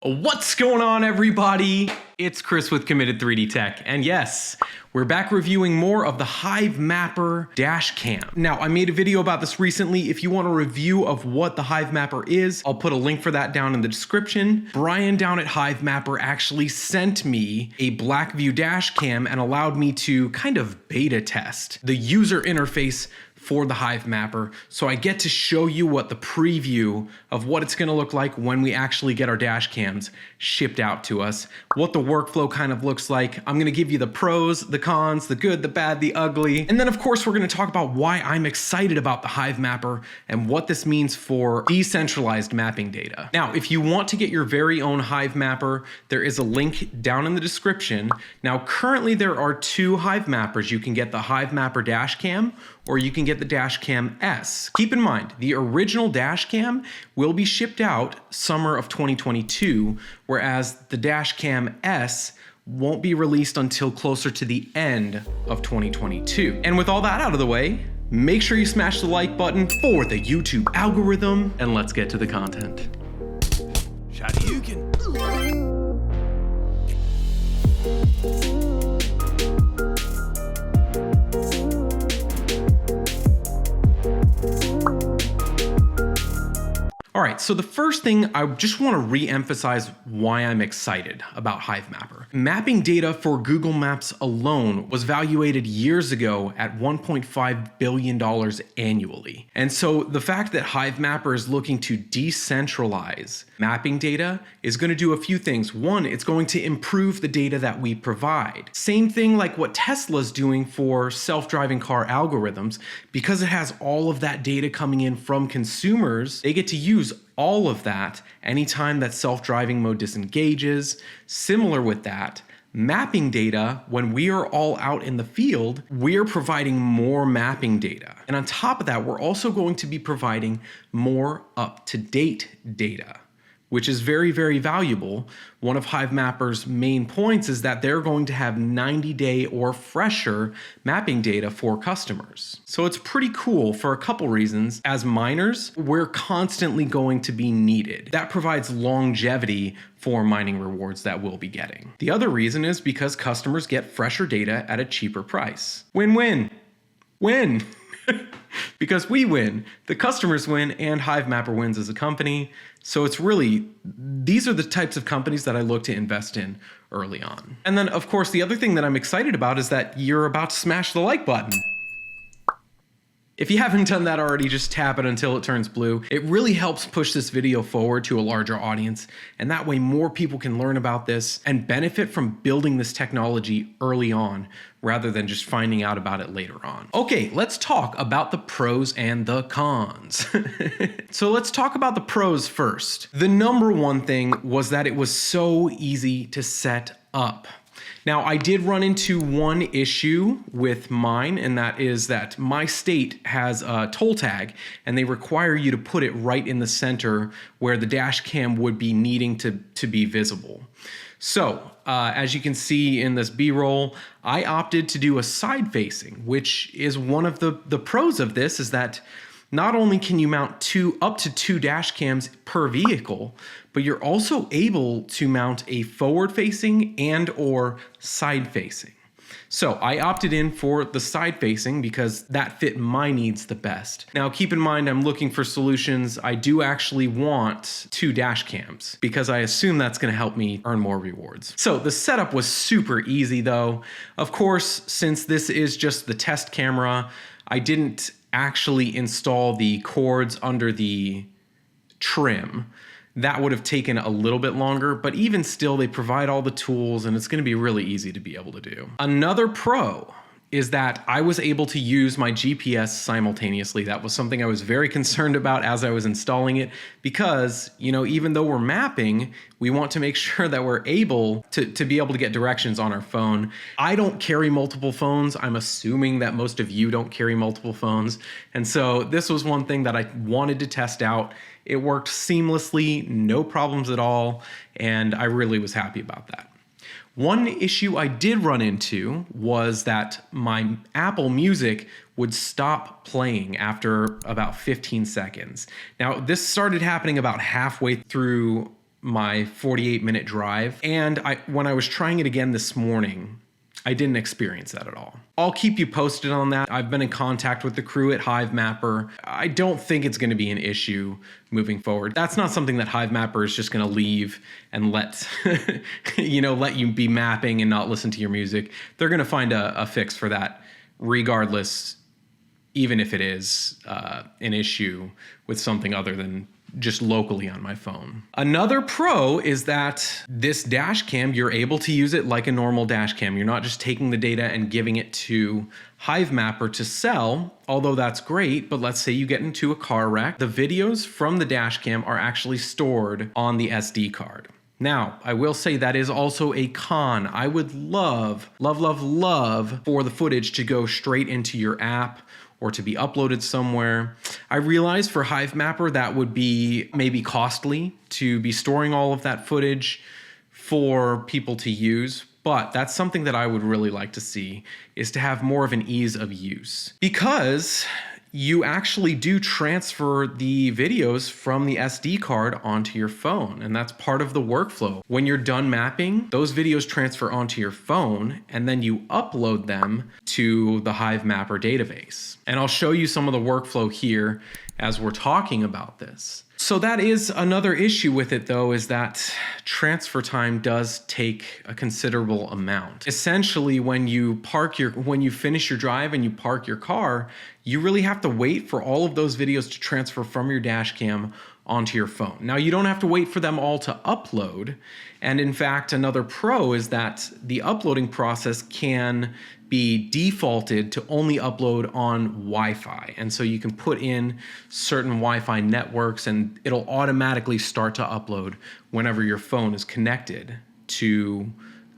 What's going on, everybody? It's Chris with Committed 3D Tech, and yes, we're back reviewing more of the Hivemapper DashCam. Now, I made a video about this recently. If you want a review of what the Hivemapper is, I'll put a link for that down in the description. Brian down at Hivemapper actually sent me a BlackVue DashCam and allowed me to kind of beta test the user interface for the Hivemapper, so I get to show you what the preview of what it's gonna look like when we actually get our dash cams shipped out to us, what the workflow kind of looks like. I'm gonna give you the pros, the cons, the good, the bad, the ugly, and then of course we're gonna talk about why I'm excited about the Hivemapper and what this means for decentralized mapping data. Now, if you want to get your very own Hivemapper, there is a link down in the description. Now, currently there are two Hivemappers. You can get the Hivemapper DashCam, or you can get the DashCam S. Keep in mind, the original DashCam will be shipped out summer of 2022, whereas the DashCam S won't be released until closer to the end of 2022. And with all that out of the way, make sure you smash the like button for the YouTube algorithm, and let's get to the content. Shoryuken. All right, so the first thing, I just want to re-emphasize why I'm excited about Hivemapper. Mapping data for Google Maps alone was valuated years ago at $1.5 billion annually. And so the fact that Hivemapper is looking to decentralize mapping data is going to do a few things. One, it's going to improve the data that we provide. Same thing like what Tesla's doing for self-driving car algorithms. Because it has all of that data coming in from consumers, they get to use all of that anytime that self-driving mode disengages. Similar with that, mapping data, when we are all out in the field, we're providing more mapping data. And on top of that, we're also going to be providing more up-to-date data, which is very, very valuable. One of Hivemapper's main points is that they're going to have 90-day or fresher mapping data for customers. So it's pretty cool for a couple reasons. As miners, we're constantly going to be needed. That provides longevity for mining rewards that we'll be getting. The other reason is because customers get fresher data at a cheaper price. Win-win. Win. Because we win, the customers win, and Hivemapper wins as a company. So it's really, these are the types of companies that I look to invest in early on. And then of course, the other thing that I'm excited about is that you're about to smash the like button. If you haven't done that already, just tap it until it turns blue. It really helps push this video forward to a larger audience, and that way more people can learn about this and benefit from building this technology early on, rather than just finding out about it later on. Okay, let's talk about the pros and the cons. So let's talk about the pros first. The number one thing was that it was so easy to set up. Now, I did run into one issue with mine, and that is that my state has a toll tag, and they require you to put it right in the center where the dash cam would be needing to be visible. So, as you can see in this B-roll, I opted to do a side facing, which is one of the pros of this, is that not only can you mount up to two dash cams per vehicle, but you're also able to mount a forward facing and or side facing. So I opted in for the side facing because that fit my needs the best. Now keep in mind, I'm looking for solutions. I do actually want two dash cams because I assume that's gonna help me earn more rewards. So the setup was super easy though. Of course, since this is just the test camera, I didn't actually install the cords under the trim. That would have taken a little bit longer, but even still, they provide all the tools and it's going to be really easy to be able to do. Another pro is that I was able to use my GPS simultaneously. That was something I was very concerned about as I was installing it because, you know, even though we're mapping, we want to make sure that we're able to be able to get directions on our phone. I don't carry multiple phones. I'm assuming that most of you don't carry multiple phones. And so this was one thing that I wanted to test out. It worked seamlessly, no problems at all, and I really was happy about that. One issue I did run into was that my Apple Music would stop playing after about 15 seconds. Now, this started happening about halfway through my 48-minute drive. And when I was trying it again this morning, I didn't experience that at all. I'll keep you posted on that. I've been in contact with the crew at Hivemapper. I don't think it's going to be an issue moving forward. That's not something that Hivemapper is just going to leave and let let you be mapping and not listen to your music. They're going to find a fix for that regardless, even if it is an issue with something other than just locally on my phone. Another pro is that this dash cam, you're able to use it like a normal dash cam. You're not just taking the data and giving it to Hivemapper to sell, although that's great, but let's say you get into a car wreck. The videos from the dash cam are actually stored on the SD card. Now, I will say that is also a con. I would love for the footage to go straight into your app or to be uploaded somewhere. I realize for Hivemapper that would be maybe costly to be storing all of that footage for people to use, but that's something that I would really like to see, is to have more of an ease of use. Because you actually do transfer the videos from the SD card onto your phone, and that's part of the workflow. When you're done mapping, those videos transfer onto your phone, and then you upload them to the Hivemapper database. And I'll show you some of the workflow here as we're talking about this. So that is another issue with it though, is that transfer time does take a considerable amount. Essentially, when you finish your drive and you park your car, you really have to wait for all of those videos to transfer from your dash cam onto your phone. Now, you don't have to wait for them all to upload. And in fact, another pro is that the uploading process can be defaulted to only upload on Wi-Fi. And so you can put in certain Wi-Fi networks and it'll automatically start to upload whenever your phone is connected to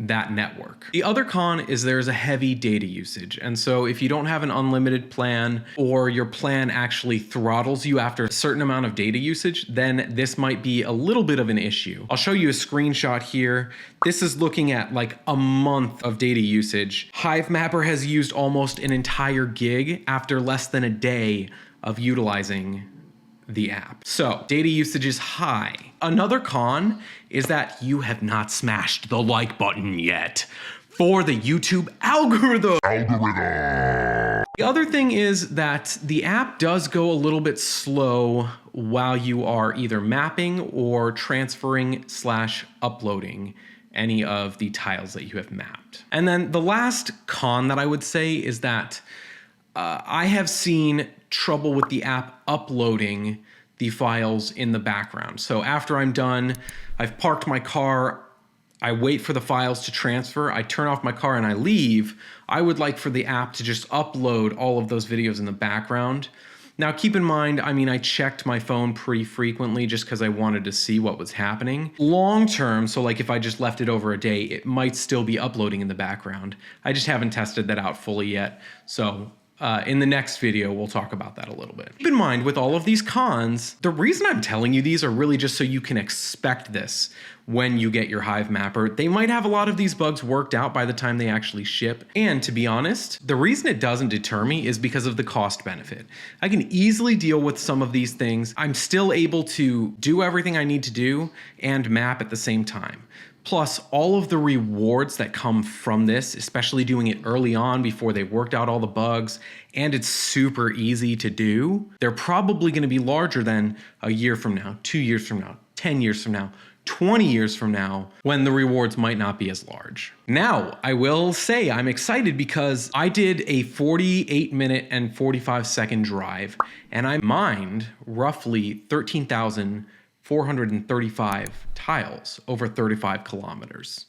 that network. The other con is there's a heavy data usage. And so if you don't have an unlimited plan, or your plan actually throttles you after a certain amount of data usage, then this might be a little bit of an issue. I'll show you a screenshot here. This is looking at like a month of data usage. Hivemapper has used almost an entire gig after less than a day of utilizing the app. So data usage is high. Another con is that you have not smashed the like button yet for the YouTube algorithm. The other thing is that the app does go a little bit slow while you are either mapping or transferring / uploading any of the tiles that you have mapped. And then the last con that I would say is that I have seen trouble with the app uploading the files in the background. So after I'm done, I've parked my car, I wait for the files to transfer, I turn off my car and I leave. I would like for the app to just upload all of those videos in the background. Now keep in mind, I checked my phone pretty frequently just because I wanted to see what was happening. Long term, so like if I just left it over a day, it might still be uploading in the background. I just haven't tested that out fully yet. So in the next video, we'll talk about that a little bit. Keep in mind, with all of these cons, the reason I'm telling you these are really just so you can expect this when you get your Hivemapper. They might have a lot of these bugs worked out by the time they actually ship. And to be honest, the reason it doesn't deter me is because of the cost benefit. I can easily deal with some of these things. I'm still able to do everything I need to do and map at the same time. Plus, all of the rewards that come from this, especially doing it early on before they worked out all the bugs, and it's super easy to do, they're probably going to be larger than a year from now, 2 years from now, 10 years from now, 20 years from now, when the rewards might not be as large. Now, I will say I'm excited because I did a 48-minute and 45-second drive, and I mined roughly 13,435 tiles over 35 kilometers.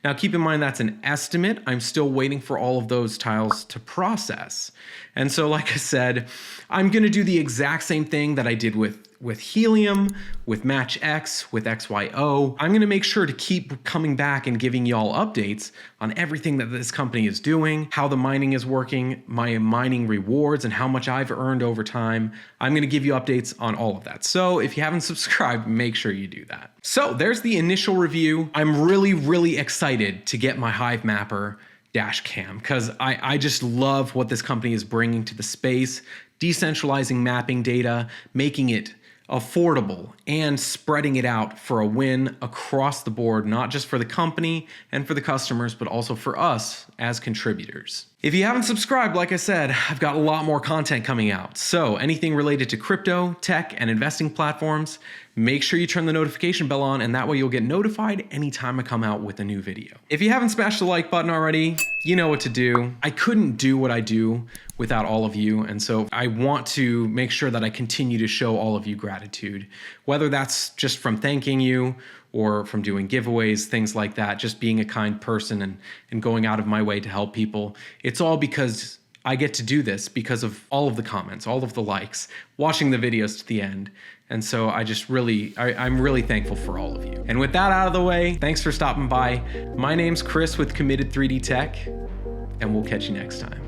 Now keep in mind that's an estimate. I'm still waiting for all of those tiles to process. And so like I said, I'm gonna do the exact same thing that I did with Helium, with Match X, with XYO. I'm gonna make sure to keep coming back and giving y'all updates on everything that this company is doing, how the mining is working, my mining rewards, and how much I've earned over time. I'm gonna give you updates on all of that. So if you haven't subscribed, make sure you do that. So there's the initial review. I'm really excited to get my Hivemapper DashCam because I just love what this company is bringing to the space, decentralizing mapping data, making it affordable, and spreading it out for a win across the board, not just for the company and for the customers, but also for us as contributors. If you haven't subscribed, like I said, I've got a lot more content coming out. So anything related to crypto, tech, and investing platforms, make sure you turn the notification bell on, and that way you'll get notified anytime I come out with a new video. If you haven't smashed the like button already, you know what to do. I couldn't do what I do without all of you, and so I want to make sure that I continue to show all of you gratitude, whether that's just from thanking you or from doing giveaways, things like that, just being a kind person and going out of my way to help people. It's all because I get to do this because of all of the comments, all of the likes, watching the videos to the end. And so I'm really thankful for all of you. And with that out of the way, thanks for stopping by. My name's Chris with Committed 3D Tech, and we'll catch you next time.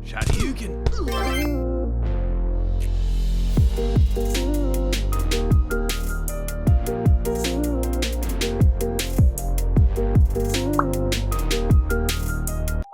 Shout you can.